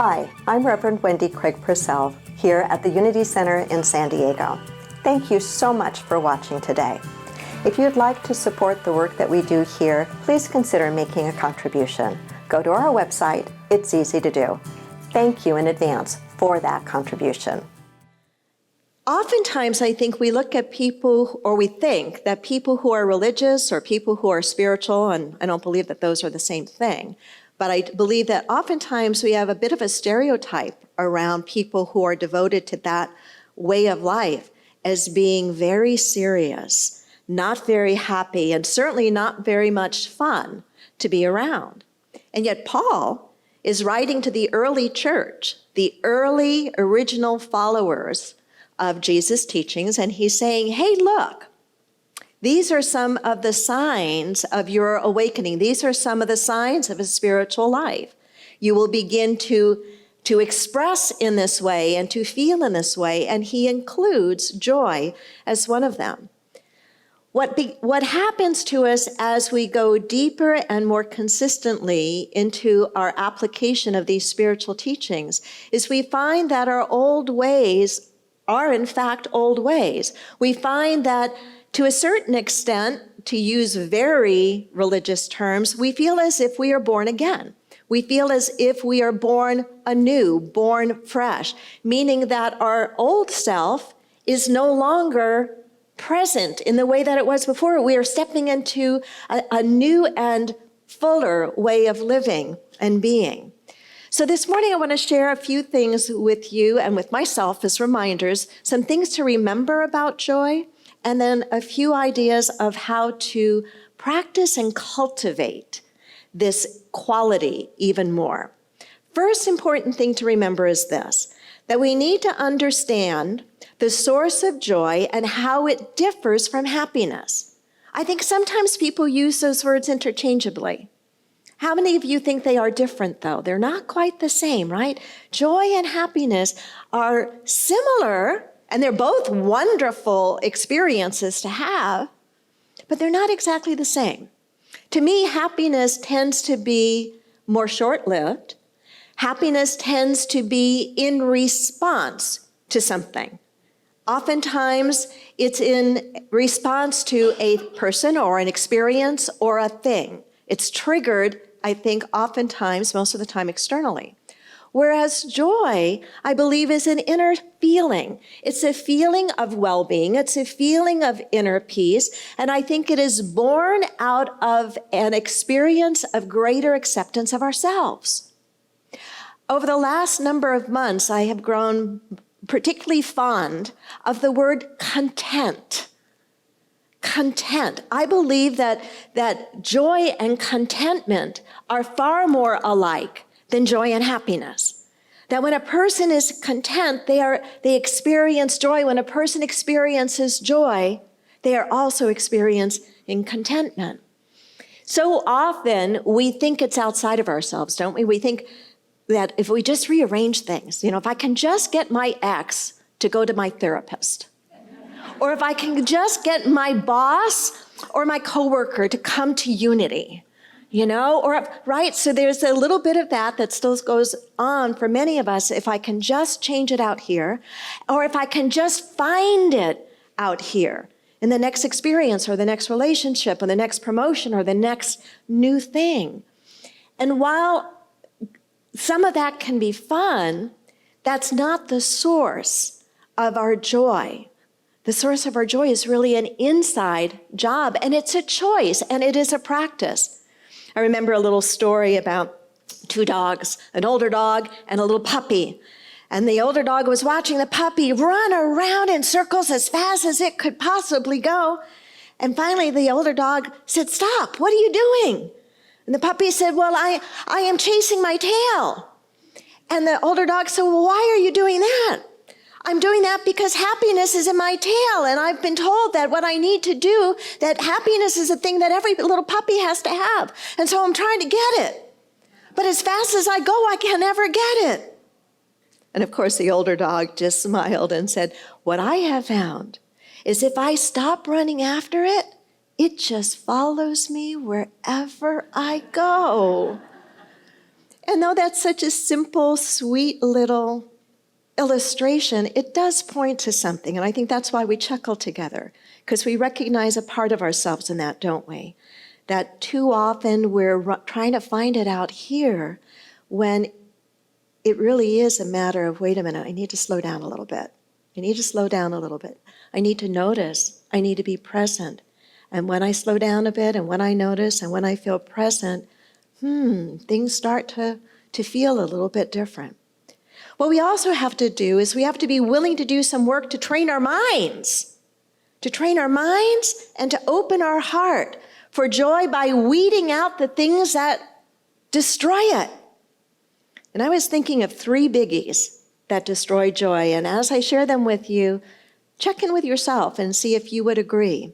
Hi, I'm Reverend Wendy Craig-Purcell here at the Unity Center in San Diego. Thank you so much for watching today. If you'd like to support the work that we do here, please consider making a contribution. Go to our website. It's easy to do. Thank you in advance for that contribution. Oftentimes, I think we look at people, or we think that people who are religious or people who are spiritual, and I don't believe that those are the same thing, but I believe that oftentimes we have a bit of a stereotype around people who are devoted to that way of life as being very serious, not very happy, and certainly not very much fun to be around. And yet Paul is writing to the early church, the early original followers of Jesus' teachings, and he's saying, hey, look, these are some of the signs of your awakening. These are some of the signs of a spiritual life. You will begin to express in this way and to feel in this way, and he includes joy as one of them. What happens to us as we go deeper and more consistently into our application of these spiritual teachings is we find that our old ways are in fact old ways. We find that to a certain extent, to use very religious terms, we feel as if we are born again. We feel as if we are born anew, born fresh, meaning that our old self is no longer present in the way that it was before. We are stepping into a new and fuller way of living and being. So this morning I want to share a few things with you and with myself as reminders, some things to remember about joy, and then a few ideas of how to practice and cultivate this quality even more. First important thing to remember is this, that we need to understand the source of joy and how it differs from happiness. I think sometimes people use those words interchangeably. How many of you think they are different, though? They're not quite the same, right? Joy and happiness are similar, and they're both wonderful experiences to have, but they're not exactly the same. To me, happiness tends to be more short-lived. Happiness tends to be in response to something. Oftentimes, it's in response to a person or an experience or a thing. It's triggered, I think, oftentimes, most of the time, externally. Whereas joy, I believe, is an inner feeling. It's a feeling of well-being. It's a feeling of inner peace. And I think it is born out of an experience of greater acceptance of ourselves. Over the last number of months, I have grown particularly fond of the word content. Content. I believe that joy and contentment are far more alike than joy and happiness. That when a person is content, they experience joy. When a person experiences joy, they are also experiencing contentment. So often we think it's outside of ourselves, don't we? We think that if we just rearrange things, if I can just get my ex to go to my therapist, or if I can just get my boss or my coworker to come to Unity, right? So there's a little bit of that still goes on for many of us. If I can just change it out here, or if I can just find it out here in the next experience or the next relationship or the next promotion or the next new thing. And while some of that can be fun, that's not the source of our joy. The source of our joy is really an inside job, and it's a choice, and it is a practice. I remember a little story about two dogs, an older dog and a little puppy. And the older dog was watching the puppy run around in circles as fast as it could possibly go. And finally, the older dog said, "Stop, what are you doing?" And the puppy said, "Well, I am chasing my tail." And the older dog said, "Well, why are you doing that?" "I'm doing that because happiness is in my tail, and I've been told that what I need to do, that happiness is a thing that every little puppy has to have. And so I'm trying to get it. But as fast as I go, I can never get it." And of course, the older dog just smiled and said, "What I have found is if I stop running after it, it just follows me wherever I go." And though that's such a simple, sweet little illustration, it does point to something. And I think that's why we chuckle together, because we recognize a part of ourselves in that, don't we? That too often we're trying to find it out here when it really is a matter of, wait a minute, I need to slow down a little bit. I need to slow down a little bit. I need to notice. I need to be present. And when I slow down a bit, and when I notice, and when I feel present, things start to feel a little bit different. What we also have to do is we have to be willing to do some work to train our minds. To train our minds and to open our heart for joy by weeding out the things that destroy it. And I was thinking of 3 biggies that destroy joy. And as I share them with you, check in with yourself and see if you would agree.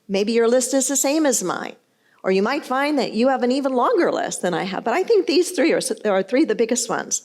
Maybe your list is the same as mine. Or you might find that you have an even longer list than I have. But I think these 3 are 3 of the biggest ones.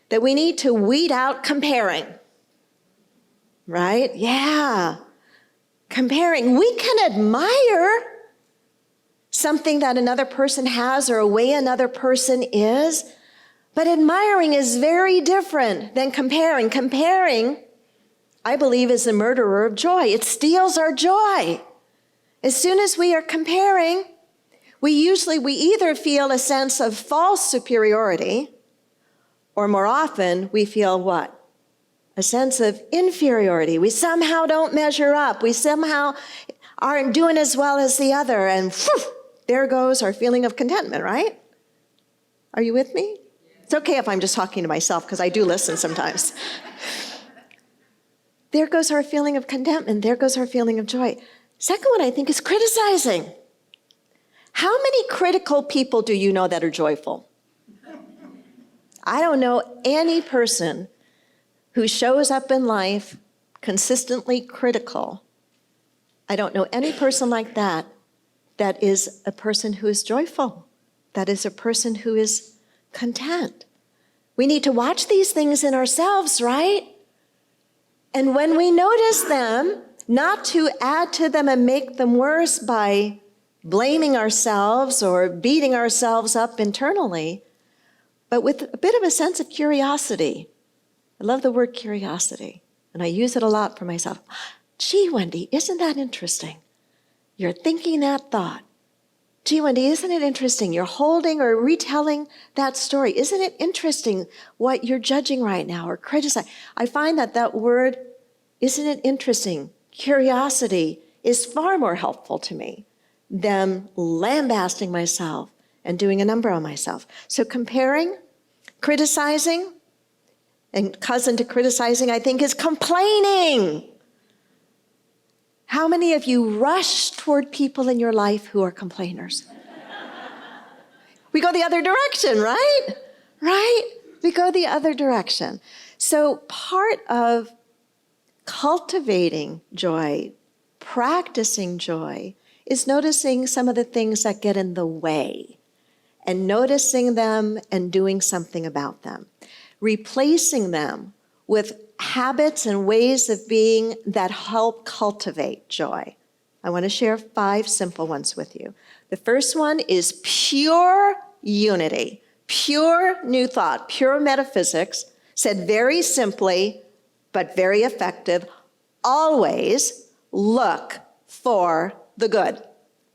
That we need to weed out comparing. Right? Yeah. Comparing. We can admire something that another person has or a way another person is, but admiring is very different than comparing. Comparing, I believe, is the murderer of joy. It steals our joy. As soon as we are comparing, we either feel a sense of false superiority, or more often, we feel what? A sense of inferiority. We somehow don't measure up. We somehow aren't doing as well as the other, and there goes our feeling of contentment, right? Are you with me? It's okay if I'm just talking to myself, because I do listen sometimes. There goes our feeling of contentment. There goes our feeling of joy. Second one, I think, is criticizing. How many critical people do you know that are joyful? I don't know any person who shows up in life consistently critical. I don't know any person like that that is a person who is joyful, that is a person who is content. We need to watch these things in ourselves, right? And when we notice them, not to add to them and make them worse by blaming ourselves or beating ourselves up internally, but with a bit of a sense of curiosity. I love the word curiosity, and I use it a lot for myself. Gee, Wendy, isn't that interesting? You're thinking that thought. Gee, Wendy, isn't it interesting? You're holding or retelling that story. Isn't it interesting what you're judging right now or criticizing? I find that word, isn't it interesting? Curiosity is far more helpful to me than lambasting myself and doing a number on myself. So comparing, criticizing, and cousin to criticizing, I think, is complaining. How many of you rush toward people in your life who are complainers? We go the other direction, right? Right? We go the other direction. So part of cultivating joy, practicing joy, is noticing some of the things that get in the way and noticing them and doing something about them. Replacing them with habits and ways of being that help cultivate joy. I want to share 5 simple ones with you. The first one is pure unity, pure new thought, pure metaphysics, said very simply, but very effective. Always look for the good.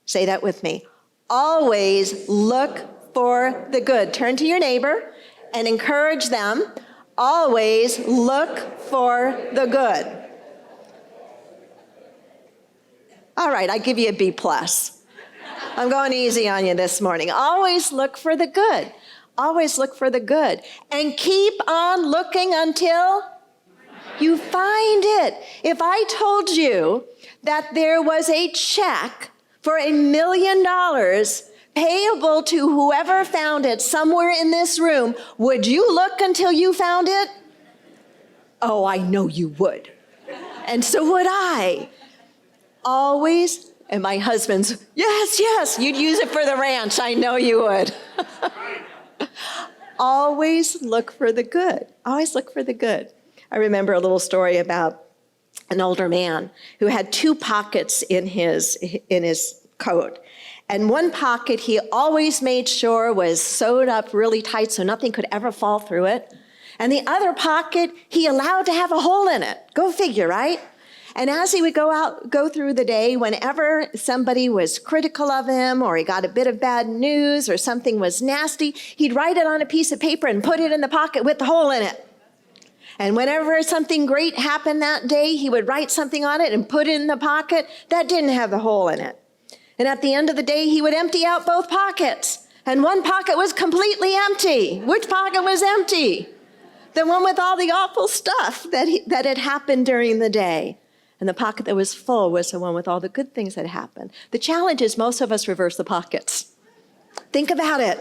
Say that with me. Always look for the good. Turn to your neighbor and encourage them. Always look for the good. All right, I give you a B+. I'm going easy on you this morning. Always look for the good. Always look for the good. And keep on looking until you find it. If I told you that there was a check for $1 million payable to whoever found it somewhere in this room, would you look until you found it? Oh, I know you would. And so would I. Always, and my husband's, yes, you'd use it for the ranch. I know you would. Always look for the good. Always look for the good. I remember a little story about an older man who had 2 pockets in his coat. And one pocket he always made sure was sewed up really tight so nothing could ever fall through it. And the other pocket he allowed to have a hole in it. Go figure, right? And as he would go through the day, whenever somebody was critical of him or he got a bit of bad news or something was nasty, he'd write it on a piece of paper and put it in the pocket with the hole in it. And whenever something great happened that day, he would write something on it and put it in the pocket that didn't have the hole in it. And at the end of the day, he would empty out both pockets. And one pocket was completely empty. Which pocket was empty? The one with all the awful stuff that had happened during the day. And the pocket that was full was the one with all the good things that happened. The challenge is most of us reverse the pockets. Think about it.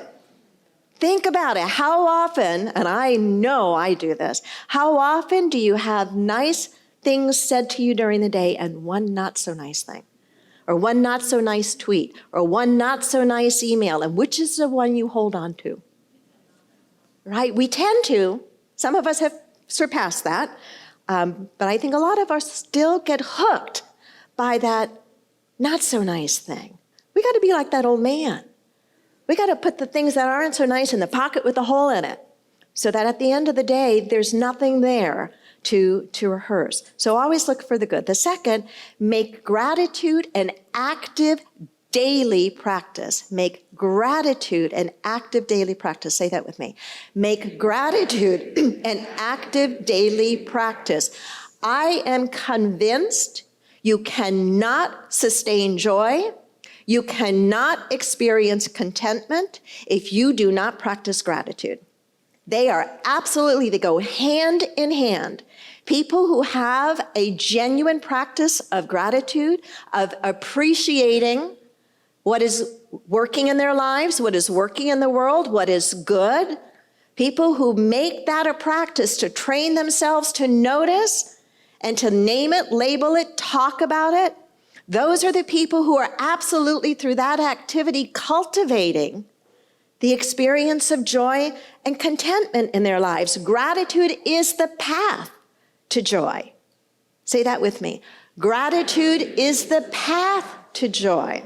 Think about it. How often, and I know I do this, how often do you have nice things said to you during the day and one not so nice thing? Or one not so nice tweet, or one not so nice email, and which is the one you hold on to? Right? We tend to. Some of us have surpassed that, but I think a lot of us still get hooked by that not so nice thing. We got to be like that old man. We got to put the things that aren't so nice in the pocket with a hole in it, so that at the end of the day, there's nothing there to rehearse. So always look for the good. The second, make gratitude an active daily practice. Make gratitude an active daily practice. Say that with me. Make gratitude an active daily practice. I am convinced you cannot sustain joy, you cannot experience contentment if you do not practice gratitude. They go hand in hand. People who have a genuine practice of gratitude, of appreciating what is working in their lives, what is working in the world, what is good. People who make that a practice to train themselves to notice and to name it, label it, talk about it. Those are the people who are absolutely through that activity cultivating the experience of joy and contentment in their lives. Gratitude is the path to joy. Say that with me. Gratitude is the path to joy.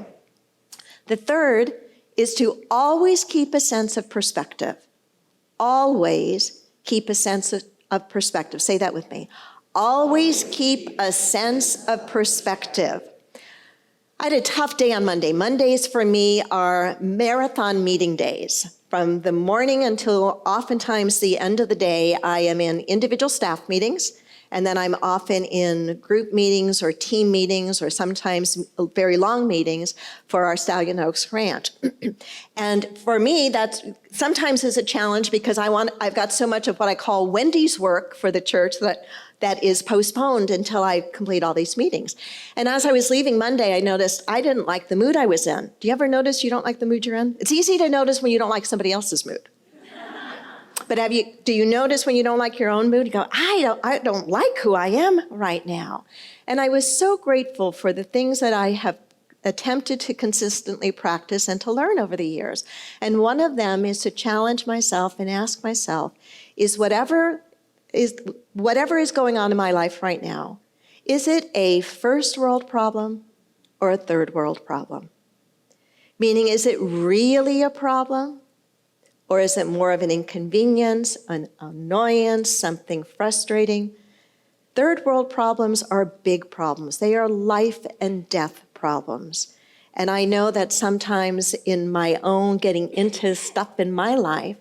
The third is to always keep a sense of perspective. Always keep a sense of perspective. Say that with me. Always keep a sense of perspective. I had a tough day on Monday. Mondays for me are marathon meeting days. From the morning until oftentimes the end of the day, I am in individual staff meetings, and then I'm often in group meetings or team meetings or sometimes very long meetings for our Stallion Oaks Ranch. And for me, that sometimes is a challenge because I've got so much of what I call Wendy's work for the church that is postponed until I complete all these meetings. And as I was leaving Monday, I noticed I didn't like the mood I was in. Do you ever notice you don't like the mood you're in? It's easy to notice when you don't like somebody else's mood. But do you notice when you don't like your own mood? You go, I don't like who I am right now. And I was so grateful for the things that I have attempted to consistently practice and to learn over the years. And one of them is to challenge myself and ask myself, is whatever is going on in my life right now, is it a first world problem or a third world problem? Meaning, is it really a problem? Or is it more of an inconvenience, an annoyance, something frustrating? Third world problems are big problems. They are life and death problems. And I know that sometimes in my own getting into stuff in my life,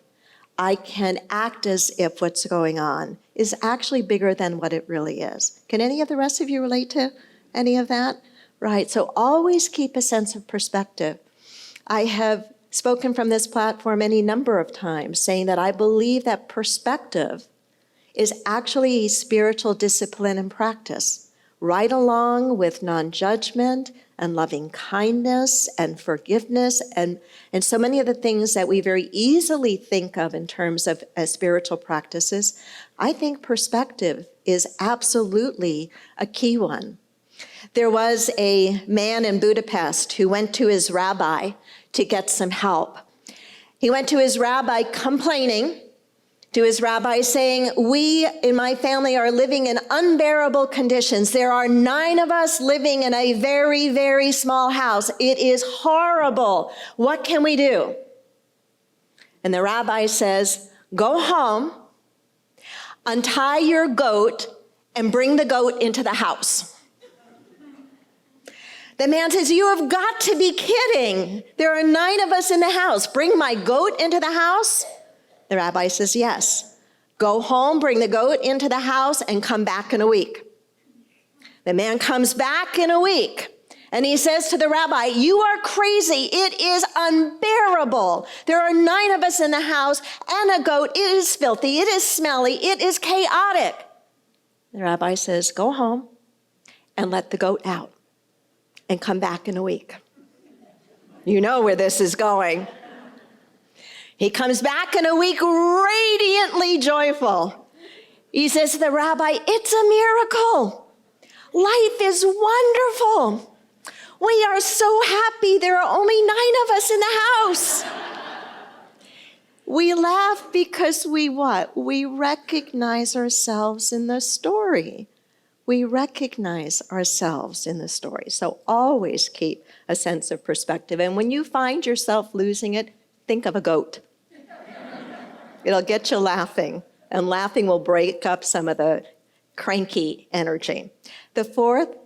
I can act as if what's going on is actually bigger than what it really is. Can any of the rest of you relate to any of that? Right, so always keep a sense of perspective. I have spoken from this platform any number of times saying that I believe that perspective is actually a spiritual discipline and practice, right along with non-judgment and loving kindness and forgiveness and so many of the things that we very easily think of in terms of as spiritual practices. I think perspective is absolutely a key one. There was a man in Budapest who went to his rabbi to get some help. He went to his rabbi complaining to his rabbi saying, we in my family are living in unbearable conditions. There are 9 of us living in a very, very small house. It is horrible. What can we do? And the rabbi says, go home, untie your goat, and bring the goat into the house. The man says, you have got to be kidding. There are 9 of us in the house. Bring my goat into the house? The rabbi says, yes. Go home, bring the goat into the house, and come back in a week. The man comes back in a week, and he says to the rabbi, you are crazy. It is unbearable. There are 9 of us in the house, and a goat. It is filthy. It is smelly. It is chaotic. The rabbi says, go home and let the goat out and come back in a week. You know where this is going. He comes back in a week radiantly joyful. He says to the rabbi, it's a miracle. Life is wonderful. We are so happy. There are only 9 of us in the house. We laugh because we what? We recognize ourselves in the story. We recognize ourselves in the story. So always keep a sense of perspective. And when you find yourself losing it, think of a goat. It'll get you laughing, and laughing will break up some of the cranky energy. The 4th,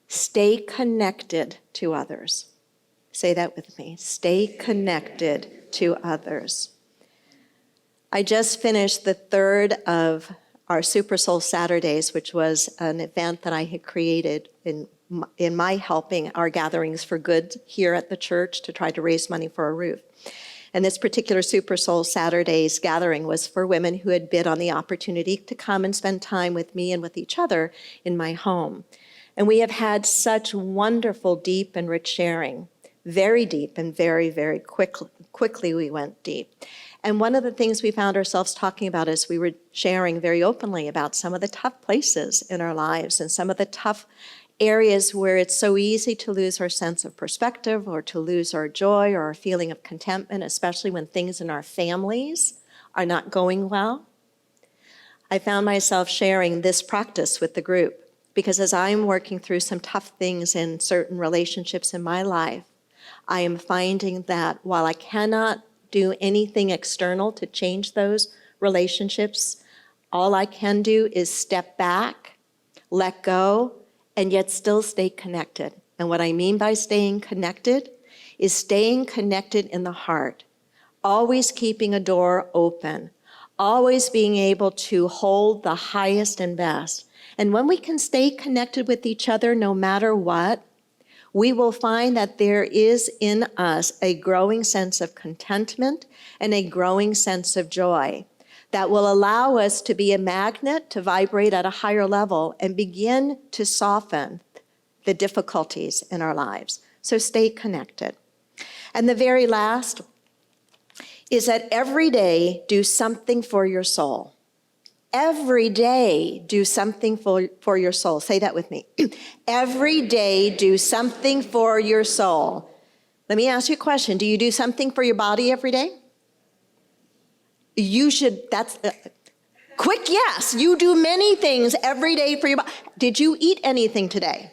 stay connected to others. Say that with me. Stay connected to others. I just finished the 3rd of our Super Soul Saturdays, which was an event that I had created in my helping our gatherings for good here at the church to try to raise money for a roof. And this particular Super Soul Saturdays gathering was for women who had bid on the opportunity to come and spend time with me and with each other in my home. And we have had such wonderful, deep and rich sharing, very deep and very, very quickly we went deep. And one of the things we found ourselves talking about is we were sharing very openly about some of the tough places in our lives and some of the tough areas where it's so easy to lose our sense of perspective or to lose our joy or our feeling of contentment, especially when things in our families are not going well. I found myself sharing this practice with the group because as I'm working through some tough things in certain relationships in my life, I am finding that while I cannot do anything external to change those relationships, all I can do is step back, let go, and yet still stay connected. And what I mean by staying connected is staying connected in the heart, always keeping a door open, always being able to hold the highest and best. And when we can stay connected with each other no matter what, we will find that there is in us a growing sense of contentment and a growing sense of joy that will allow us to be a magnet to vibrate at a higher level and begin to soften the difficulties in our lives. So stay connected. And the very last is that every day do something for your soul. Every day, do something for your soul. Say that with me. Every day, do something for your soul. Let me ask you a question. Do you do something for your body every day? You should, that's quick yes. You do many things every day for your body. Did you eat anything today?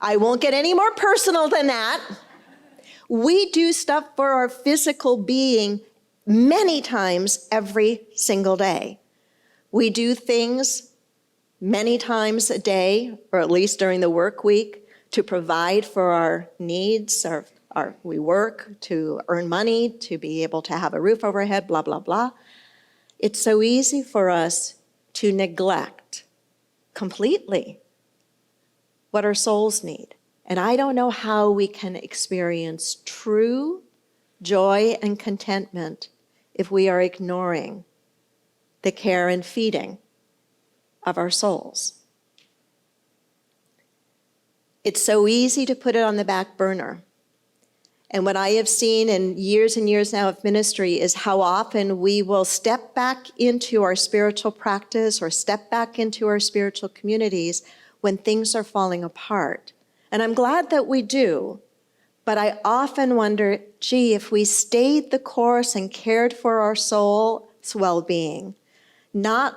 I won't get any more personal than that. We do stuff for our physical being many times every single day. We do things many times a day, or at least during the work week, to provide for our needs. We work to earn money, to be able to have a roof over our head, blah, blah, blah. It's so easy for us to neglect completely what our souls need. And I don't know how we can experience true joy and contentment if we are ignoring the care and feeding of our souls. It's so easy to put it on the back burner. And what I have seen in years and years now of ministry is how often we will step back into our spiritual practice or step back into our spiritual communities when things are falling apart. And I'm glad that we do, but I often wonder, gee, if we stayed the course and cared for our soul life's well-being, not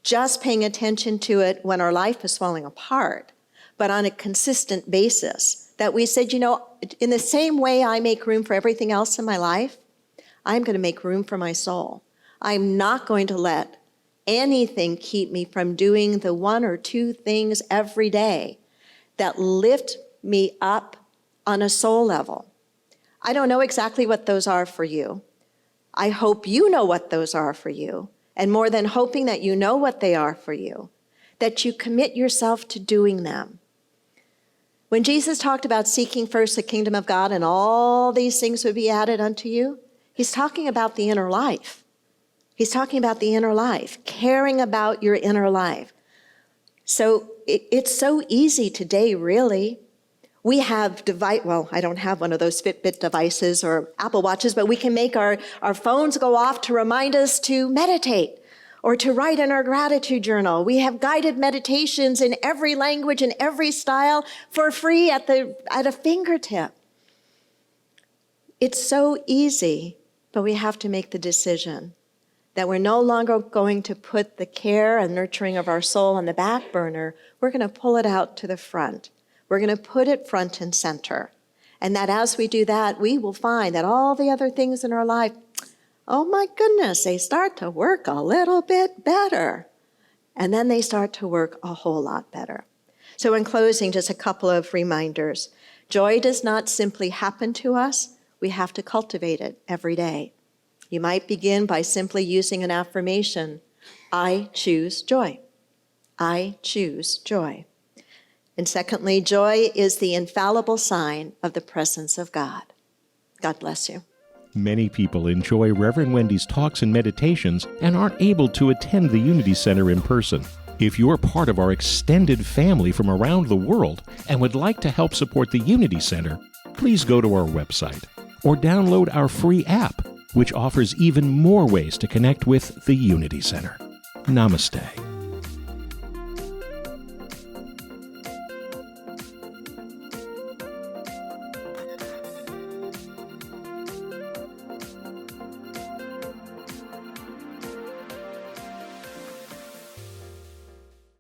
just paying attention to it when our life is falling apart, but on a consistent basis. That we said, in the same way I make room for everything else in my life, I'm going to make room for my soul. I'm not going to let anything keep me from doing the one or two things every day that lift me up on a soul level. I don't know exactly what those are for you. I hope you know what those are for you. And more than hoping that you know what they are for you, that you commit yourself to doing them. When Jesus talked about seeking first the kingdom of God and all these things would be added unto you, he's talking about the inner life. He's talking about the inner life, caring about your inner life. So it's so easy today, really. We have I don't have one of those Fitbit devices or Apple Watches, but we can make our phones go off to remind us to meditate or to write in our gratitude journal. We have guided meditations in every language and every style for free at a fingertip. It's so easy, but we have to make the decision that we're no longer going to put the care and nurturing of our soul on the back burner. We're going to pull it out to the front. We're going to put it front and center. And that as we do that, we will find that all the other things in our life, oh my goodness, they start to work a little bit better. And then they start to work a whole lot better. So in closing, just a couple of reminders. Joy does not simply happen to us. We have to cultivate it every day. You might begin by simply using an affirmation. I choose joy. I choose joy. And secondly, joy is the infallible sign of the presence of God. God bless you. Many people enjoy Reverend Wendy's talks and meditations and aren't able to attend the Unity Center in person. If you're part of our extended family from around the world and would like to help support the Unity Center, please go to our website or download our free app, which offers even more ways to connect with the Unity Center. Namaste.